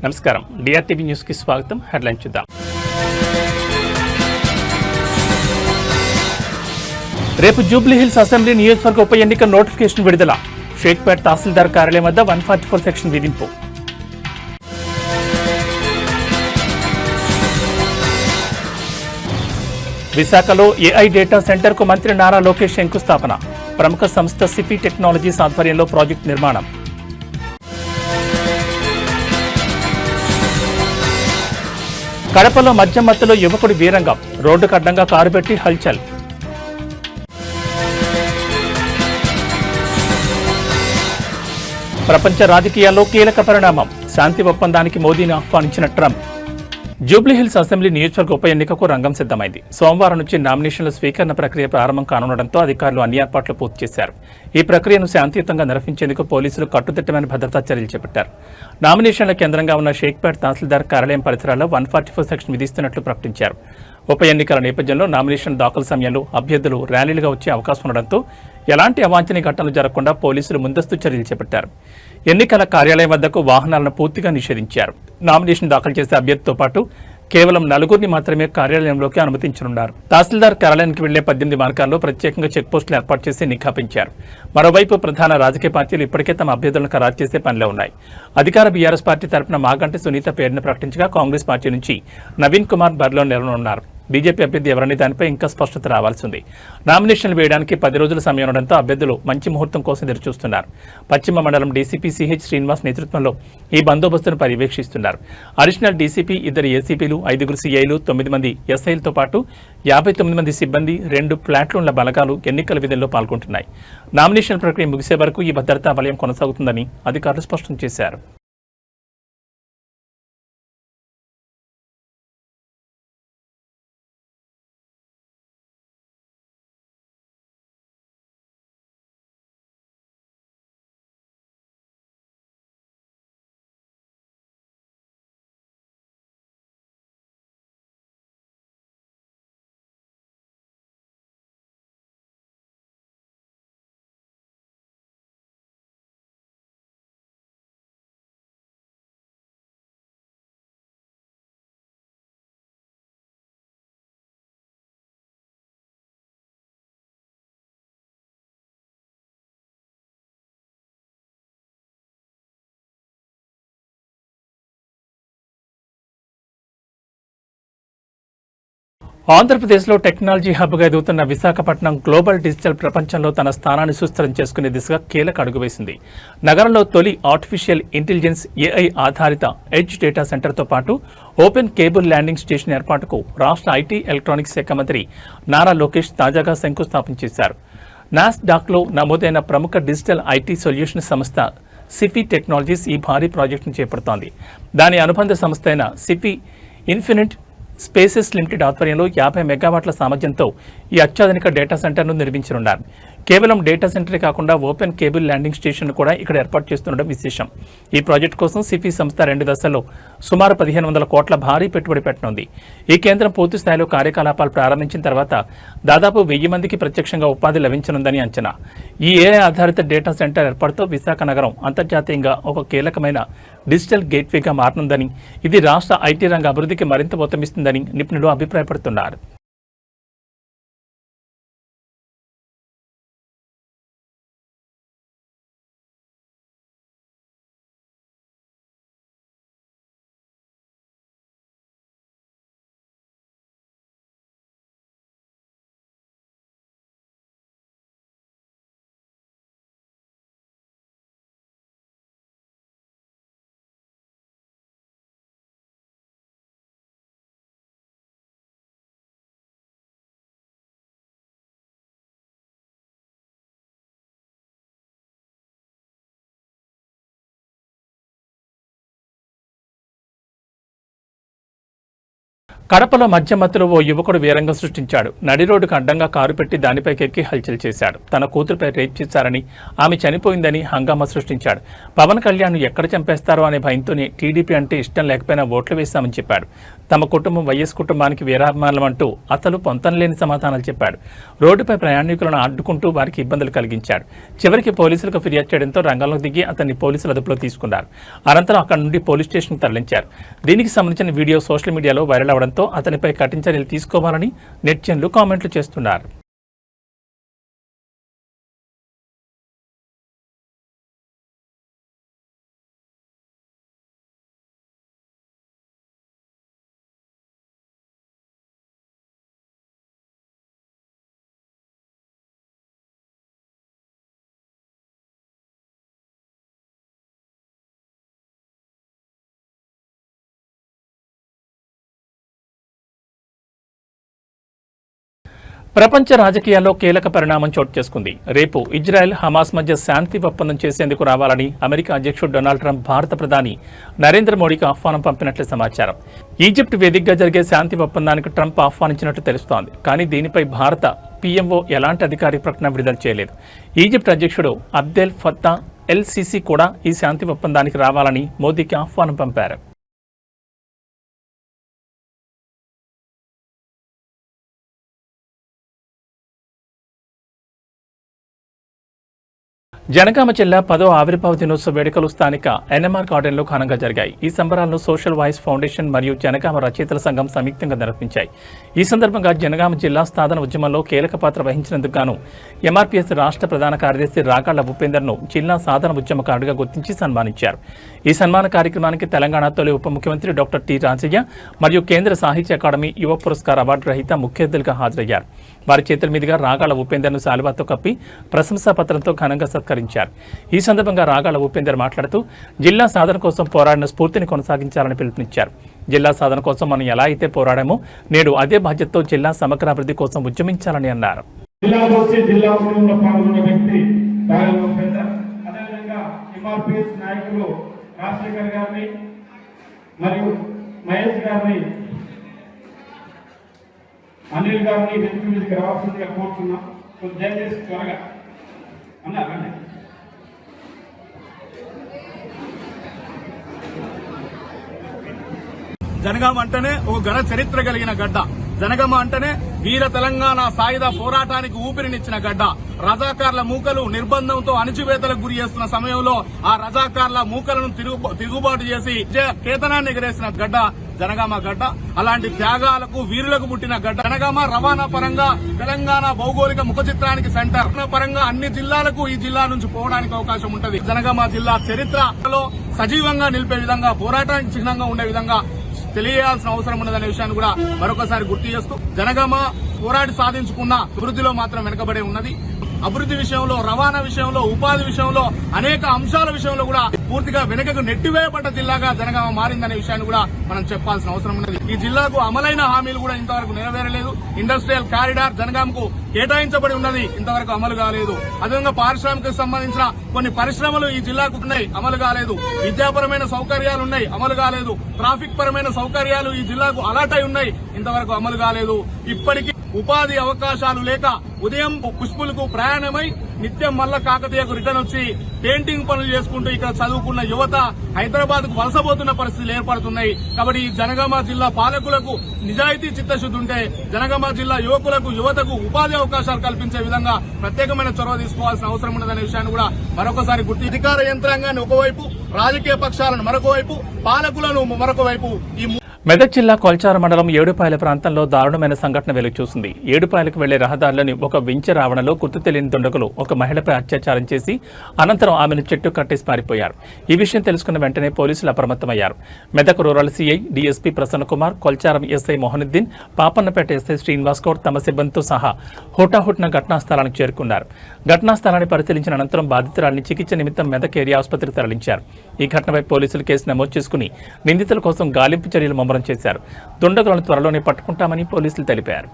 నమస్కారం. డిఆర్టీవీ న్యూస్ కి స్వాగతం. హెడ్లైన్ చూద్దాం. రేపు జూబ్లీహిల్స్ అసెంబ్లీ నియోజకవర్గ ఉప ఎన్నిక నోటిఫికేషన్ విడుదల. షేక్పేట్ తహసీల్దార్ కార్యాలయం వద్ద 144 సెక్షన్ విధింపు. విశాఖలో ఏఐ డేటా సెంటర్ కు మంత్రి నారా లోకేష్ శంకుస్థాపన. ప్రముఖ సంస్థ సిఫీ టెక్నాలజీస్ ఆధ్వర్యంలో ప్రాజెక్టు నిర్మాణం. కడపలో మద్యం మత్తులో యువకుడి వీరంగం. రోడ్డుకు అడ్డంగా కారు పెట్టి హల్చల్. ప్రపంచ రాజకీయాల్లో కీలక పరిణామం. శాంతి ఒప్పందానికి మోదీని ఆహ్వానించిన ట్రంప్. జూబ్లీహిల్స్ అసెంబ్లీ నియోజకవర్గ ఉప ఎన్నికకు రంగం సిద్ధమైంది. సోమవారం నుంచి నామినేషన్ల స్వీకరణ ప్రక్రియ ప్రారంభం కానుండటంతో అధికారులు అన్ని ఏర్పాట్లు పూర్తి చేశారు. ఈ ప్రక్రియను శాంతియుతంగా నిర్వహించేందుకు పోలీసులు కట్టుదిట్టమైన భద్రతా చర్యలు చేపట్టారు. నామినేషన్ల కేంద్రంగా ఉన్న షేక్పేట్ తహసీల్దార్ కార్యాలయం పరిసరాల్లో 144 సెక్షన్ విధిస్తున్నట్లు ప్రకటించారు. ఉప ఎన్నికల నేపథ్యంలో నామినేషన్ దాఖలు సమయంలో అభ్యర్థులు ర్యాలీలుగా వచ్చే అవకాశం ఉండడంతో ఎలాంటి అవాంఛనీయ ఘటనలు జరగకుండా పోలీసులు ముందస్తు చర్యలు చేపట్టారు. ఎన్నికల కార్యాలయం వద్దకు వాహనాలను పూర్తిగా నిషేధించారు. నామినేషన్ దాఖలు చేసే అభ్యర్థితో పాటు కేవలం 4 మాత్రమే కార్యాలయంలోకి అనుమతించనున్నారు. తహసీల్దార్ కార్యాలయానికి వెళ్లే 18 మార్గాల్లో ప్రత్యేకంగా చెక్పోస్టులు ఏర్పాటు చేసి నిఘా పెంచారు. మరోవైపు ప్రధాన రాజకీయ పార్టీలు ఇప్పటికే తమ అభ్యర్థులను ఖరారు చేసే పనిలో ఉన్నాయి. అధికార బీఆర్ఎస్ పార్టీ తరపున మాగంటి సునీత పేరును ప్రకటించగా కాంగ్రెస్ పార్టీ నుంచి నవీన్ కుమార్ బరిలో నిలవనున్నారు. బీజేపీ అభ్యర్థి ఎవరనే దానిపై ఇంకా స్పష్టత రావాల్సి ఉంది. నామినేషన్లు వేయడానికి 10 రోజుల సమయం ఉండడంతో అభ్యర్థులు మంచి ముహూర్తం కోసం ఎదురుచూస్తున్నారు. పశ్చిమ మండలం డీసీపీ సిహెచ్ శ్రీనివాస్ నేతృత్వంలో ఈ బందోబస్తును పర్యవేక్షిస్తున్నారు. అడిషనల్ డీసీపీ, 2 ఏసీపీలు, 5 సీఐలు, 9 మంది ఎస్ఐలతో పాటు 59 మంది సిబ్బంది, 2 ప్లాటూన్ల బలగాలు ఎన్నికల విధుల్లో పాల్గొంటున్నాయి. నామినేషన్ ప్రక్రియ ముగిసే వరకు ఈ భద్రతా వలయం కొనసాగుతుందని అధికారులు స్పష్టం చేశారు. ఆంధ్రప్రదేశ్లో టెక్నాలజీ హబ్గా ఎదుగుతున్న విశాఖపట్నం గ్లోబల్ డిజిటల్ ప్రపంచంలో తన స్థానాన్ని సుస్థిరం చేసుకునే దిశగా కీలక అడుగు వేసింది. నగరంలో తొలి ఆర్టిఫిషియల్ ఇంటెలిజెన్స్ ఏఐ ఆధారిత ఎడ్జ్ డేటా సెంటర్తో పాటు ఓపెన్ కేబుల్ ల్యాండింగ్ స్టేషన్ ఏర్పాటుకు రాష్ట్ర ఐటీ ఎలక్ట్రానిక్స్ శాఖ మంత్రి నారా లోకేష్ తాజాగా శంకుస్థాపన చేశారు. నాస్డాక్లో నమోదైన ప్రముఖ డిజిటల్ ఐటీ సొల్యూషన్ సంస్థ సిఫీ టెక్నాలజీస్ ఈ భారీ ప్రాజెక్టును చేపడుతోంది. దాని అనుబంధ సంస్థ అయిన సిఫీ ఇన్ఫినిట్ స్పేసెస్ లిమిటెడ్ ఆధ్వర్యంలో 50 మెగావాట్ల సామర్థ్యంతో ఈ అత్యాధునిక డేటా సెంటర్ను నిర్మించనున్నారు. కేవలం డేటా సెంటరే కాకుండా ఓపెన్ కేబుల్ ల్యాండింగ్ స్టేషన్ కూడా ఇక్కడ ఏర్పాటు చేస్తుండడం విశేషం. ఈ ప్రాజెక్టు కోసం సిఫీ సంస్థ 2 దశల్లో సుమారు 1500 కోట్ల భారీ పెట్టుబడి పెట్టనుంది. ఈ కేంద్రం పూర్తి స్థాయిలో కార్యకలాపాలు ప్రారంభించిన తర్వాత దాదాపు 1000 మందికి ప్రత్యక్షంగా ఉపాధి లభించనుందని అంచనా. ఈ ఏఐ ఆధారిత డేటా సెంటర్ ఏర్పాటుతో విశాఖ నగరం అంతర్జాతీయంగా ఒక కీలకమైన డిజిటల్ గేట్వేగా మారనుందని, ఇది రాష్ట్ర ఐటీ రంగ అభివృద్ధికి మరింత ఊతమిస్తుందని నిపుణులు అభిప్రాయపడుతున్నారు. కడపలో మధ్యమత్తులో ఓ యువకుడు వీరంగం సృష్టించాడు. నడి రోడ్డుకు అడ్డంగా కారు పెట్టి దానిపైకెక్కి హల్చల్ చేశాడు. తన కూతురుపై రేప్ చేశారని, ఆమె చనిపోయిందని హంగామా సృష్టించాడు. పవన్ కళ్యాణ్ ఎక్కడ చంపేస్తారో అనే భయంతోనే టీడీపీ అంటే ఇష్టం లేకపోయినా ఓట్లు వేశామని చెప్పాడు. తమ కుటుంబం వైఎస్ కుటుంబానికి వీరాభిమానులు అంటూ అసలు పొంతనలేని సమాధానాలు చెప్పాడు. రోడ్డుపై ప్రయాణికులను అడ్డుకుంటూ వారికి ఇబ్బందులు కలిగించాడు. చివరికి పోలీసులకు ఫిర్యాదు చేయడంతో రంగంలో దిగి అతన్ని పోలీసులు అదుపులో తీసుకున్నారు. అనంతరం అక్కడి నుండి పోలీస్ స్టేషన్కు తరలించారు. దీనికి సంబంధించిన వీడియో సోషల్ మీడియాలో వైరల్ అవడంతో అతనిపై కఠిన చర్యలు తీసుకోవాలని నెటిజన్లు కామెంట్లు చేస్తున్నారు. ప్రపంచ రాజకీయాల్లో కీలక పరిణామం చోటు చేసుకుంది. రేపు ఇజ్రాయెల్ హమాస్ మధ్య శాంతి ఒప్పందం చేసేందుకు రావాలని అమెరికా అధ్యక్షుడు డొనాల్డ్ ట్రంప్ భారత ప్రధాని నరేంద్ర మోడీకి ఆహ్వానం పంపినట్లు సమాచారం. ఈజిప్ట్ వేదికగా జరిగే శాంతి ఒప్పందానికి ట్రంప్ ఆహ్వానించినట్టు తెలుస్తోంది. కానీ దీనిపై భారత పీఎంఓ ఎలాంటి అధికారిక ప్రకటన విడుదల చేయలేదు. ఈజిప్ట్ అధ్యక్షుడు అబ్దెల్ ఫత్తా ఎల్ సిసి కూడా ఈ శాంతి ఒప్పందానికి రావాలని మోదీకి ఆహ్వానం పంపారు. జనగామ జిల్లా 10వ ఆవిర్భావ దినోత్సవ వేడుకలు స్థానిక ఎన్ఎంఆర్ గార్డెన్లో ఘనంగా జరిగాయి. ఈ సంబరాలను సోషల్ వాయిస్ ఫౌండేషన్ మరియు జనగామ రచయితల సంఘం సంయుక్తంగా నిర్వహించాయి. ఈ సందర్భంగా జనగామ జిల్లా స్థాపన ఉద్యమంలో కీలక పాత్ర వహించినందుకు గాను ఎంఆర్పీఎస్ రాష్ట్ర ప్రధాన కార్యదర్శి రాగాళ్ల ఉపేందర్ను జిల్లా సాధన ఉద్యమకారుడిగా గుర్తించి సన్మానించారు. ఈ సన్మాన కార్యక్రమానికి తెలంగాణ తొలి ఉప ముఖ్యమంత్రి డాక్టర్ టి రాజయ్య మరియు కేంద్ర సాహిత్య అకాడమీ యువ పురస్కార్ అవార్డు రహిత ముఖ్య అతిథులుగా హాజరయ్యారు. వారి చేతుల మీదుగా రాగాళ్ల ఉపేందర్ను శాలువాతో కప్పి ప్రశంసా పత్రంతో ఘనంగా సత్కరించారు. ఈ సందర్భంగా రాగాళ్ల ఉపేందర్ మాట్లాడుతూ జిల్లా సాధన కోసం పోరాడిన స్ఫూర్తిని కొనసాగించాలని పిలుపునిచ్చారు. జిల్లా సాధన కోసం మనం ఎలా అయితే పోరాడామో నేడు అదే బాధ్యతతో జిల్లా సమగ్రాభివృద్ధి కోసం ఉద్యమించాలని అన్నారు. అనిల్ గారిని వెనుక మీదకి రావాల్సిందిగా కోరుతున్నాం. దయచేసి త్వరగా అన్నారండి. జనగామ అంటేనే ఒక ఘన చరిత్ర కలిగిన గడ్డ. జనగామ అంటేనే వీర తెలంగాణ సాయుధ పోరాటానికి ఊపిరినిచ్చిన గడ్డ. రజాకార్ల మూకలు నిర్బంధంతో అణిచివేతలకు గురి చేస్తున్న సమయంలో ఆ రజాకార్ల మూకలను తిరుగుబాటు చేసి కేతనాన్ని ఎగరేసిన గడ్డ జనగామ గడ్డ. అలాంటి త్యాగాలకు వీరులకు పుట్టిన గడ్డ జనగామ. రవాణా పరంగా తెలంగాణ భౌగోళిక ముఖ చిత్రానికి సెంటర్. పరంగా అన్ని జిల్లాలకు ఈ జిల్లా నుంచి పోవడానికి అవకాశం ఉంటుంది. జనగామ జిల్లా చరిత్రలో సజీవంగా నిలిపే విధంగా, పోరాటానికి చిహ్నంగా ఉండే విధంగా తెలియాల్సిన అవసరం ఉన్నదనే విషయాన్ని కూడా మరొకసారి గుర్తు చేస్తూ, జనగామ పోరాడి సాధించుకున్న అభివృద్ధిలో మాత్రం వెనుకబడే ఉన్నది. అభివృద్ధి విషయంలో, రవాణా విషయంలో, ఉపాధి విషయంలో, అనేక అంశాల విషయంలో కూడా పూర్తిగా వెనుకకు నెట్టివేయబడ్డ జిల్లాగా జనగామ మారిందనే విషయాన్ని కూడా మనం చెప్పాల్సిన అవసరం ఉన్నది. ఈ జిల్లాకు అమలైన హామీలు కూడా ఇంతవరకు నెరవేరలేదు. ఇండస్ట్రియల్ కారిడార్ జనగామకు కేటాయించబడి ఉన్నది, ఇంతవరకు అమలు కాలేదు. అదేవిధంగా పారిశ్రామికకు సంబంధించిన కొన్ని పరిశ్రమలు ఈ జిల్లాకు ఉన్నాయి, అమలు కాలేదు. విద్యాపరమైన సౌకర్యాలు ఉన్నాయి, అమలు కాలేదు. ట్రాఫిక్ పరమైన సౌకర్యాలు ఈ జిల్లాకు అలాట్ అయి ఉన్నాయి, ఇంతవరకు అమలు కాలేదు. ఇప్పటికీ ఉపాధి అవకాశాలు లేక ఉదయం పుష్పులకు ప్రయాణమై నిత్యం మల్ల కాకతీయకు రిటర్న్ వచ్చి పెయింటింగ్ పనులు చేసుకుంటూ ఇక్కడ చదువుకున్న యువత హైదరాబాద్ కు వలసపోతున్న పరిస్థితులు ఏర్పడుతున్నాయి. కాబట్టి ఈ జనగామ జిల్లా పాలకులకు నిజాయితీ చిత్తశుద్ధి ఉంటే జనగామ జిల్లా యువకులకు, యువతకు ఉపాధి అవకాశాలు కల్పించే విధంగా ప్రత్యేకమైన చొరవ తీసుకోవాల్సిన అవసరం ఉన్నదనే విషయాన్ని కూడా మరొకసారి గుర్తు. అధికార యంత్రాంగాన్ని ఒకవైపు, రాజకీయ పక్షాలను మరొక వైపు, పాలకులను మరొక వైపు. ఈ మెదక్ జిల్లా కొల్చార మండలం ఏడుపాయల ప్రాంతంలో దారుణమైన సంఘటన వెలుగు చూసింది. ఏడుపాయలకు వెళ్లే రహదారులని ఒక వెంచ రావణలో గుర్తు తెలియని దుండగులు ఒక మహిళపై అత్యాచారం చేసి అనంతరం ఆమెను చెట్టు కట్టేసి పారిపోయారు. ఈ విషయం తెలుసుకున్న వెంటనే పోలీసులు అప్రమత్తమయ్యారు. Medak rural CI DSP Prasanna Kumar, Kolcharam SI Mohanuddin, Papannapet SI Srinivas Goud తమ సిబ్బందితో సహా హుటాహుటిన ఘటనా స్థలానికి చేరుకున్నారు. ఘటనా స్థలాన్ని పరిశీలించిన అనంతరం బాధితురాలిని చికిత్స నిమిత్తం మెదక్ ఏరియా ఆసుపత్రికి తరలించారు. ఈ ఘటనపై పోలీసులు కేసు నమోదు చేసుకుని నిందితుల కోసం గాలింపు చర్యలు ముమ్మరం చేశారు. దుండగులను త్వరలోనే పట్టుకుంటామని పోలీసులు తెలిపారు.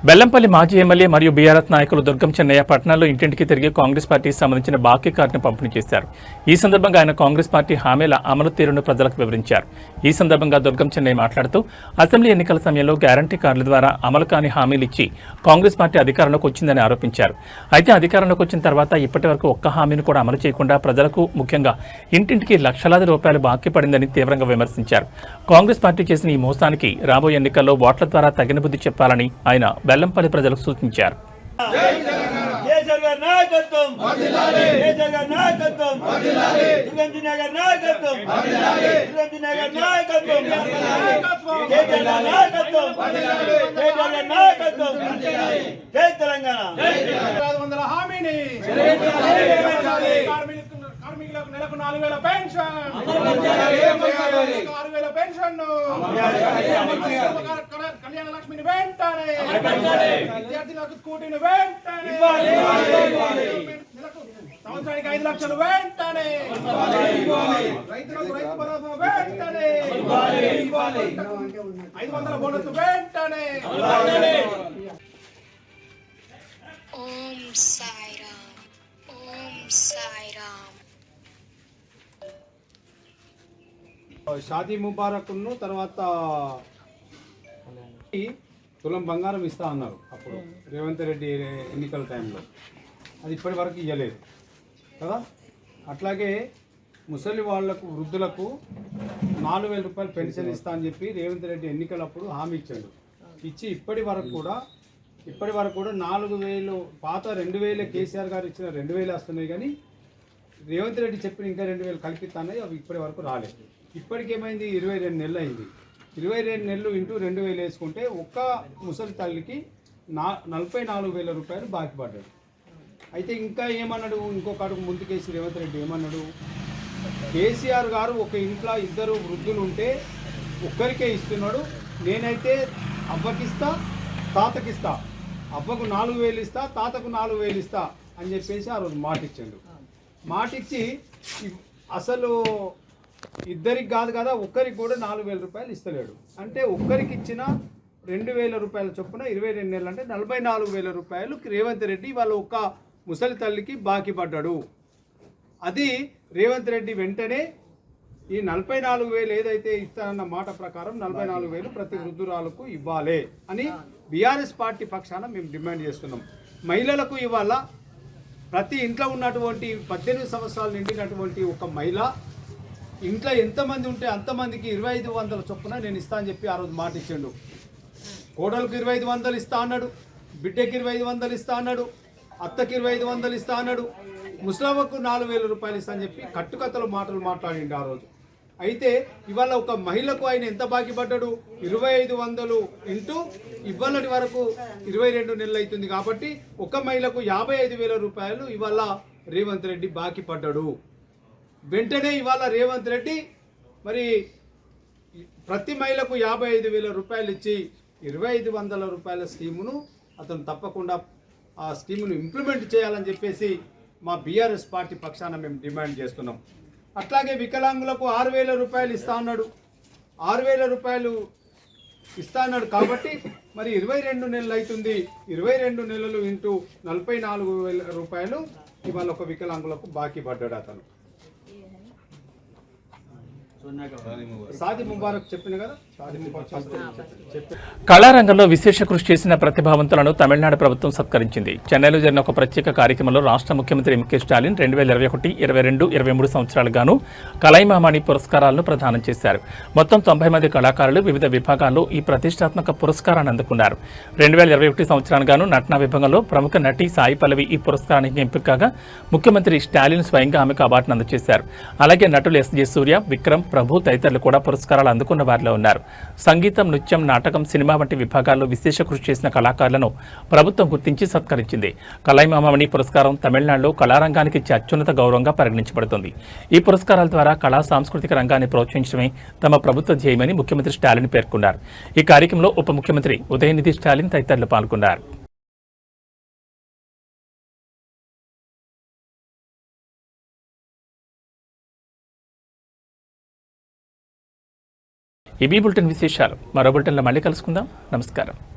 బెల్లంపల్లి మాజీ ఎమ్మెల్యే మరియు బీఆర్ఎస్ నాయకులు దుర్గం చెన్నయ్య పట్టణంలో ఇంటింటికి తిరిగి కాంగ్రెస్ పార్టీకి సంబంధించిన బాకీ కార్డును పంపిణీ చేశారు. ఈ సందర్భంగా ఆయన కాంగ్రెస్ పార్టీ హామీల అమలు తీరును ప్రజలకు వివరించారు. ఈ సందర్భంగా దుర్గం చెన్నయ్య మాట్లాడుతూ అసెంబ్లీ ఎన్నికల సమయంలో గ్యారంటీ కార్డుల ద్వారా అమలు కాని హామీలు ఇచ్చి కాంగ్రెస్ పార్టీ అధికారంలోకి వచ్చిందని ఆరోపించారు. అయితే అధికారంలోకి వచ్చిన తర్వాత ఇప్పటి వరకు ఒక్క హామీని కూడా అమలు చేయకుండా ప్రజలకు ముఖ్యంగా ఇంటింటికి లక్షలాది రూపాయలు బాకీ పడిందని తీవ్రంగా విమర్శించారు. కాంగ్రెస్ పార్టీ చేసిన ఈ మోసానికి రాబోయే ఎన్నికల్లో ఓట్ల ద్వారా తగిన బుద్ధి చెప్పాలని ఆయన బెల్లంపల్లి ప్రజలకు సూచించారు. కార్మికులకు నెలకు 4,000 పెన్షన్, 6,000 పెన్షన్, కళ్యాణ లక్ష్మిని వెంటనే, విద్యార్థులకు స్కూటీని వెంటనే, సంవత్సరానికి 5 లక్షలు వెంటనే, రైతులకు రైతు భరోసా వెంటనే, 500 బోనస్ వెంటనే. ఓం సాయిరామ్, ఓం సాయిరామ్. షాదీ ముబారక్ను తర్వాత తులం బంగారం ఇస్తా అన్నారు అప్పుడు రేవంత్ రెడ్డి ఎన్నికల టైంలో. అది ఇప్పటి వరకు ఇవ్వలేదు కదా. అట్లాగే ముసలి వాళ్లకు వృద్ధులకు 4,000 రూపాయలు పెన్షన్ ఇస్తా అని చెప్పి రేవంత్ రెడ్డి ఎన్నికలప్పుడు హామీ ఇచ్చాడు. ఇచ్చి ఇప్పటి వరకు కూడా 4,000 పాత 2,000 కేసీఆర్ గారు ఇచ్చిన 2,000 వస్తున్నాయి, కానీ రేవంత్ రెడ్డి చెప్పిన ఇంకా 2,000 కల్పిస్తాయి. అవి ఇప్పటి వరకు రాలేదు. ఇప్పటికేమైంది, 22 నెలలు అయింది. 22 నెలలు ఇంటూ 2,000 వేసుకుంటే ఒక్క ముసలి తల్లికి 44,000 రూపాయలు బాకీ పడ్డాడు. అయితే ఇంకా ఏమన్నాడు, ఇంకొక అడుగు ముందుకేసి రేవంత్ రెడ్డి ఏమన్నాడు, కేసీఆర్ గారు ఒక ఇంట్లో 2 వృద్ధులు ఉంటే ఒక్కరికే ఇస్తున్నాడు, నేనైతే అవ్వకిస్తా తాతకిస్తా, అవ్వకు 4,000 ఇస్తా తాతకు 4,000 ఇస్తా అని చెప్పేసి ఆ రోజు మాటిచ్చాడు. మాటిచ్చి అసలు ఇద్దరికి కాదు కదా, ఒక్కరికి కూడా 4,000 రూపాయలు ఇస్తలేడు. అంటే ఒక్కరికి ఇచ్చిన 2,000 రూపాయల చొప్పున 22 నెలలు అంటే 44,000 రూపాయలు రేవంత్ రెడ్డి వాళ్ళ ఒక్క ముసలి తల్లికి బాకీ పడ్డాడు. అది రేవంత్ రెడ్డి వెంటనే ఈ 44,000 ఏదైతే ఇస్తానన్న మాట ప్రకారం 44,000 ప్రతి వృద్ధురాలకు ఇవ్వాలి అని బీఆర్ఎస్ పార్టీ పక్షాన మేము డిమాండ్ చేస్తున్నాం. మహిళలకు ఇవాళ ప్రతి ఇంట్లో ఉన్నటువంటి 18 సంవత్సరాలు నిండినటువంటి ఒక మహిళ ఇంట్లో ఎంతమంది ఉంటే అంతమందికి 2,500 చొప్పున నేను ఇస్తా అని చెప్పి ఆ రోజు మాట ఇచ్చాడు. కోడలకు 2,500 ఇస్తా అన్నాడు, బిడ్డకి 2,500 ఇస్తా అన్నాడు, అత్తకి 2,500 ఇస్తా అన్నాడు, ముస్లాంకు 4,000 రూపాయలు ఇస్తా అని చెప్పి కట్టుకథలు మాటలు మాట్లాడిండు ఆ రోజు. అయితే ఇవాళ ఒక మహిళకు ఆయన ఎంత బాకీ పడ్డాడు, 2,500 ఇంటూ ఇవాళటి వరకు 22 నెలలు అవుతుంది. కాబట్టి ఒక మహిళకు 55,000 రూపాయలు ఇవాళ రేవంత్ రెడ్డి బాకీ పడ్డాడు. వెంటనే ఇవాళ రేవంత్ రెడ్డి మరి ప్రతి మహిళకు 55,000 రూపాయలు ఇచ్చి 2,500 రూపాయల స్కీమును అతను తప్పకుండా ఆ స్కీమును ఇంప్లిమెంట్ చేయాలని చెప్పేసి మా బీఆర్ఎస్ పార్టీ పక్షాన మేము డిమాండ్ చేస్తున్నాం. అట్లాగే వికలాంగులకు 6,000 రూపాయలు ఇస్తా అన్నాడు, 6,000 రూపాయలు ఇస్తా అన్నాడు. కాబట్టి మరి 22 నెలలు అవుతుంది, 22 నెలలు ఇంటూ 44,000 రూపాయలు ఇవాళ ఒక వికలాంగులకు బాకీ పడ్డాడు అతను. షాదీ ముబారక్ చెప్పిన కదా, షాదీ ముబారక్ కళారంగంలో విశేష కృషి చేసిన ప్రతిభావంతులను తమిళనాడు ప్రభుత్వం సత్కరించింది. చెన్నైలో జరిగిన ఒక ప్రత్యేక కార్యక్రమంలో రాష్ట్ర ముఖ్యమంత్రి ఎంకే స్టాలిన్ 2021, 22, 23 సంవత్సరాలకు గాను కలైమామణి పురస్కారాలను ప్రదానం చేశారు. మొత్తం 90 మంది కళాకారులు వివిధ విభాగాల్లో ఈ ప్రతిష్టాత్మక పురస్కారాన్ని అందుకున్నారు. 2021 సంవత్సరానికి గాను నటన విభాగంలో ప్రముఖ నటి సాయి పల్లవి ఈ పురస్కారానికి ఎంపిక కాగా ముఖ్యమంత్రి స్టాలిన్ స్వయంగా ఆమెకు అవార్డును అందజేశారు. అలాగే నటులు ఎస్జే సూర్య, విక్రమ్, ప్రభు తదితరులు కూడా పురస్కారాలు అందుకున్న వారిలో ఉన్నారు. సంగీతం, నృత్యం, నాటకం, సినిమా వంటి విభాగాల్లో విశేష కృషి చేసిన కళాకారులను ప్రభుత్వం గుర్తించి సత్కరించింది. కలైమామణి పురస్కారం తమిళనాడులో కళారంగానికి అత్యున్నత గౌరవంగా పరిగణించబడుతుంది. ఈ పురస్కారాల ద్వారా కళా సాంస్కృతిక రంగాన్ని ప్రోత్సహించడమే తమ ప్రభుత్వ ధ్యేయమని ముఖ్యమంత్రి స్టాలిన్ పేర్కొన్నారు. ఈ కార్యక్రమంలో ఉప ముఖ్యమంత్రి ఉదయనిధి స్టాలిన్ తదితరులు పాల్గొన్నారు. ఈ బులెటిన్ విశేషాలు మరో బులెటిన్లో మళ్ళీ కలుసుకుందాం. నమస్కారం.